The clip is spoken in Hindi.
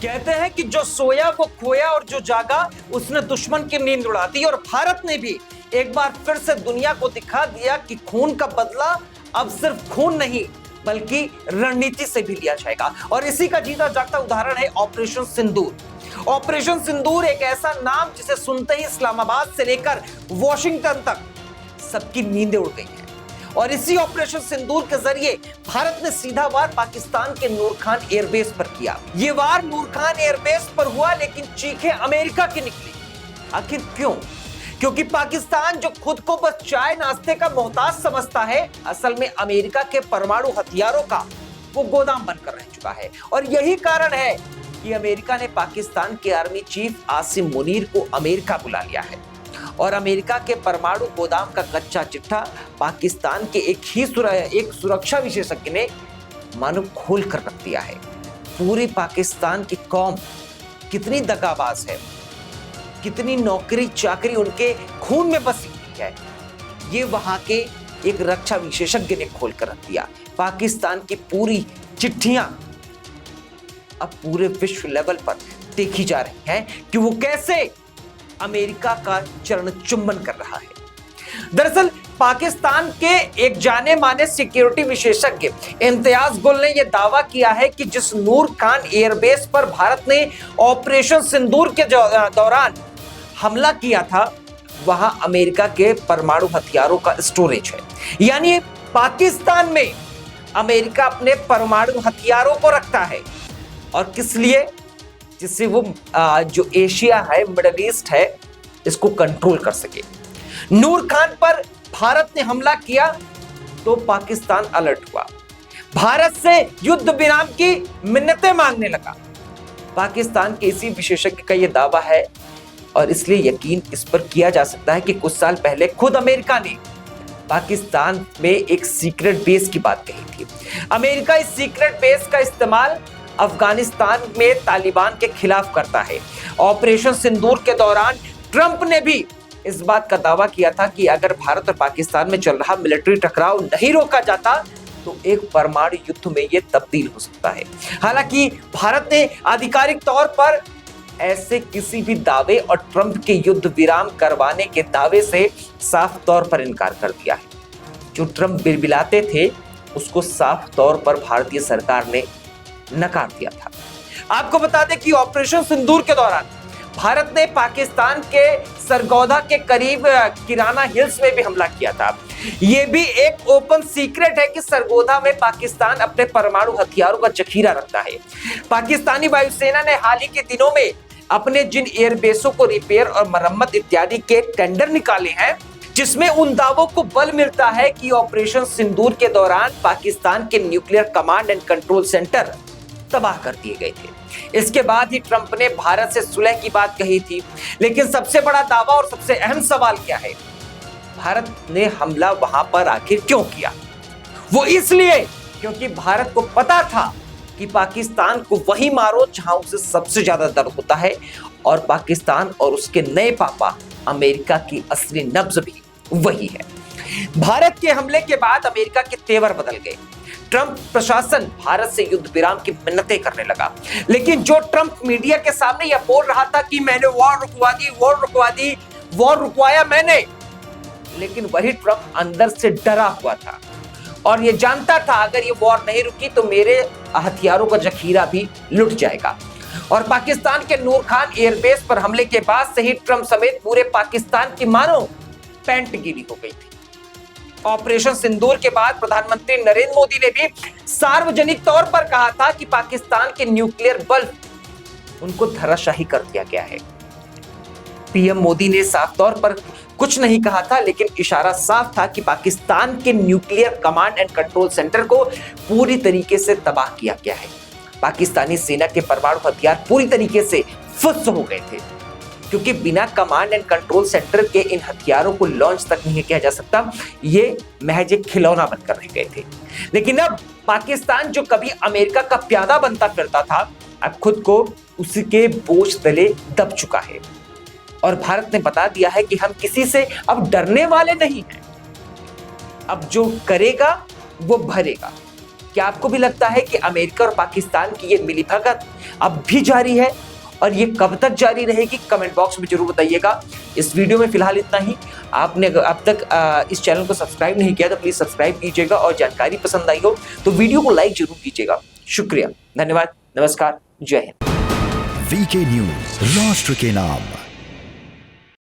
कहते हैं कि जो सोया वो खोया और जो जागा उसने दुश्मन की नींद उड़ा दी। और भारत ने भी एक बार फिर से दुनिया को दिखा दिया कि खून का बदला अब सिर्फ खून नहीं बल्कि रणनीति से भी लिया जाएगा। और इसी का जीता जागता उदाहरण है ऑपरेशन सिंदूर। ऑपरेशन सिंदूर एक ऐसा नाम जिसे सुनते ही इस्लामाबाद से लेकर वॉशिंगटन तक सबकी नींदें उड़ गई हैं। और इसी ऑपरेशन सिंदूर के जरिए भारत ने सीधा वार पाकिस्तान के नूर खान एयरबेस पर किया। ये वार नूर खान एयरबेस पर हुआ, लेकिन चीखें अमेरिका की निकली। आखिर क्यों? क्योंकि पाकिस्तान जो खुद को बस चाय नाश्ते का मोहताज समझता है, असल में अमेरिका के परमाणु हथियारों का वो गोदाम बनकर रह चुका है। और यही कारण है कि अमेरिका ने पाकिस्तान के आर्मी चीफ आसिम मुनीर को अमेरिका बुला लिया है। और अमेरिका के परमाणु गोदाम का कच्चा चिट्ठा पाकिस्तान के एक सुरक्षा विशेषज्ञ ने मानो खोल कर रख दिया है। पूरी पाकिस्तान की कौम कितनी दगाबाज है, कितनी नौकरी चाकरी उनके खून में बसी हुई है, ये वहां के एक रक्षा विशेषज्ञ ने खोल कर रख दिया। पाकिस्तान की पूरी चिट्ठियां अब पूरे विश्व लेवल पर देखी जा रही हैं कि वो कैसे अमेरिका का चरण चुंबन कर रहा है। दरअसल पाकिस्तान के एक जाने माने सिक्योरिटी विशेषज्ञ इम्तियाज गुल ने यह दावा किया है कि जिस नूर खान एयरबेस पर भारत ने ऑपरेशन सिंदूर के दौरान हमला किया था, वहां अमेरिका के परमाणु हथियारों का स्टोरेज है। यानी पाकिस्तान में अमेरिका अपने परमाणु हथियारों को रखता है। और किस लिए? जिससे वो जो एशिया है, मिडल ईस्ट है, इसको कंट्रोल कर सके। नूर खान पर भारत ने हमला किया तो पाकिस्तान अलर्ट हुआ, भारत से युद्ध विराम की मिन्नतें मांगने लगा। पाकिस्तान के इसी विशेषज्ञ का यह दावा है और इसलिए यकीन इस पर किया जा सकता है कि कुछ साल पहले खुद अमेरिका ने पाकिस्तान में एक सीक्रेट बेस की बात कही थी। अमेरिका इस सीक्रेट बेस का इस्तेमाल अफगानिस्तान में तालिबान के खिलाफ करता है। ऑपरेशन सिंदूर के दौरान ट्रंप ने भी इस बात का दावा किया था कि अगर भारत और पाकिस्तान में चल रहा मिलिट्री टकराव नहीं रोका जाता तो एक परमाणु युद्ध में यह तब्दील हो सकता है। हालांकि भारत ने आधिकारिक तौर पर ऐसे किसी भी दावे और ट्रंप के युद्ध विराम करवाने के दावे से साफ तौर पर इनकार कर दिया है। जो ट्रंप बिलबिलाते थे उसको साफ तौर पर भारतीय सरकार ने नकार दिया था। आपको बता दें कि ऑपरेशन सिंदूर के दौरान भारत ने पाकिस्तान के सरगोधा के करीब किराना हिल्स में भी हमला किया था। यह भी एक ओपन सीक्रेट है कि सरगोधा में पाकिस्तान अपने परमाणु हथियारों का जखीरा रखता है। पाकिस्तानी वायुसेना ने हाल ही के दिनों में अपने जिन एयरबेसों को रिपेयर और मरम्मत इत्यादि के टेंडर निकाले हैं, जिसमें उन दावों को बल मिलता है कि ऑपरेशन सिंदूर के दौरान पाकिस्तान के nuclear command and control centre तबाह कर दिए गए थे। इसके बाद ही ट्रंप ने भारत से सुलह की बात कही थी। लेकिन सबसे बड़ा दावा और सबसे अहम सवाल क्या है? भारत ने हमला वहां पर आखिर क्यों किया? वो इसलिए क्योंकि भारत को पता था कि पाकिस्तान को वही मारो जहां उसे सबसे ज्यादा दर्द होता है। और पाकिस्तान और उसके नए पापा अमेरिका की असली नब्ज भी वही है। भारत के हमले के बाद अमेरिका के तेवर बदल गए। ट्रंप प्रशासन भारत से युद्ध विराम की मिन्नतें करने लगा। लेकिन जो ट्रंप मीडिया के सामने यह बोल रहा था कि मैंने वॉर रुकवा दी, वॉर रुकवाया मैंने, लेकिन वही ट्रंप अंदर से डरा हुआ था और यह जानता था अगर ये वॉर नहीं रुकी तो मेरे हथियारों का जखीरा भी लुट जाएगा। और पाकिस्तान के नूर खान एयरबेस पर हमले के बाद से ही ट्रंप समेत पूरे पाकिस्तान की मानो पैंट गीली हो गई थी। ऑपरेशन सिंदूर के बाद प्रधानमंत्री नरेंद्र मोदी ने भी सार्वजनिक तौर पर कहा था कि पाकिस्तान के न्यूक्लियर बल उनको धराशाही कर दिया गया है। पीएम मोदी ने साफ तौर पर कुछ नहीं कहा था, लेकिन इशारा साफ था कि पाकिस्तान के nuclear command and control centre को पूरी तरीके से तबाह किया गया है। पाकिस्तानी सेना के परमाणु हथियार पूरी तरीके से फुस हो गए थे, क्योंकि बिना कमांड एंड कंट्रोल सेंटर के इन हथियारों को लॉन्च तक नहीं किया जा सकता। ये महज एक खिलौना बनकर रह गए थे। लेकिन अब पाकिस्तान जो कभी अमेरिका का प्यादा बनता फिरता था, अब खुद को उसके बोझ तले दब चुका है। और भारत ने बता दिया है कि हम किसी से अब डरने वाले नहीं हैं। अब जो करेगा वो भरेगा। क्या आपको भी लगता है कि अमेरिका और पाकिस्तान की ये मिलीभगत अब भी जारी है और ये कब तक जारी रहेगी? कमेंट बॉक्स में जरूर बताइएगा। इस वीडियो में फिलहाल इतना ही। आपने अब तक इस चैनल को सब्सक्राइब नहीं किया तो प्लीज सब्सक्राइब कीजिएगा और जानकारी पसंद आई हो तो वीडियो को लाइक जरूर कीजिएगा। शुक्रिया, धन्यवाद, नमस्कार, जय हिंद। वीके न्यूज, राष्ट्र के नाम।